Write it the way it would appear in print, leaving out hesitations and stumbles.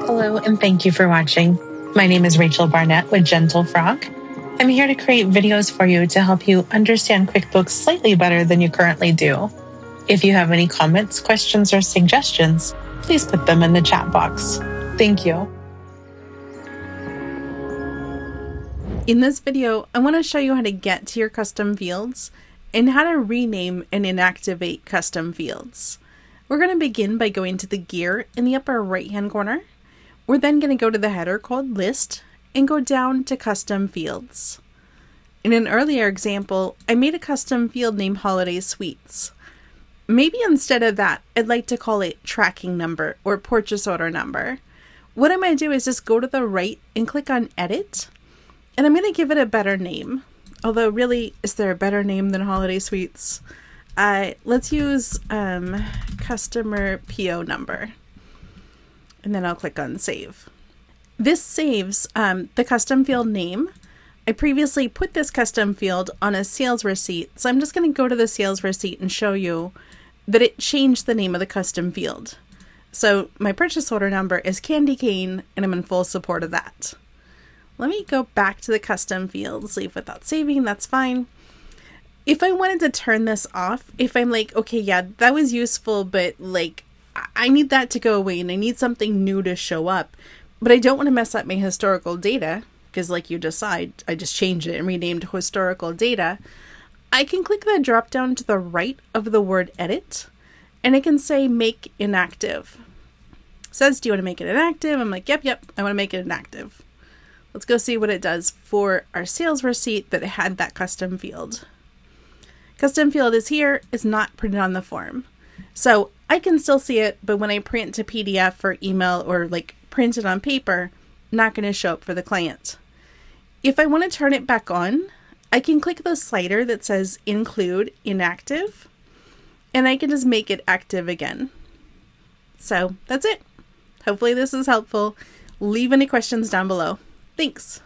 Hello, and thank you for watching. My name is Rachel Barnett with Gentle Frog. I'm here to create videos for you to help you understand QuickBooks slightly better than you currently do. If you have any comments, questions, or suggestions, please put them in the chat box. Thank you. In this video, I want to show you how to get to your custom fields and how to rename and inactivate custom fields. We're going to begin by going to the gear in the upper right-hand corner. We're then going to go to the header called List and go down to Custom Fields. In an earlier example, I made a custom field named Holiday Suites. Maybe instead of that, I'd like to call it Tracking Number or Purchase Order Number. What I'm going to do is just go to the right and click on Edit, and I'm going to give it a better name. Although really, is there a better name than Holiday Suites? Let's use Customer PO Number. And then I'll click on Save. This saves the custom field name. I previously put this custom field on a sales receipt, so I'm just going to go to the sales receipt and show you that it changed the name of the custom field. So my purchase order number is Candy Cane, and I'm in full support of that. Let me go back to the custom fields, leave without saving, that's fine. If I wanted to turn this off, if I'm like, okay, yeah, that was useful, but like, I need that to go away and I need something new to show up, but I don't want to mess up my historical data because like you decide, I just changed it and renamed historical data. I can click the drop down to the right of the word edit and I can say make inactive. It says, do you want to make it inactive? I'm like, yep, I want to make it inactive. Let's go see what it does for our sales receipt that had that custom field. Custom field is here, it's not printed on the form. So I can still see it, but when I print to PDF or email or like print it on paper, not going to show up for the client. If I want to turn it back on, I can click the slider that says include inactive, and I can just make it active again. So that's it. Hopefully this is helpful. Leave any questions down below. Thanks.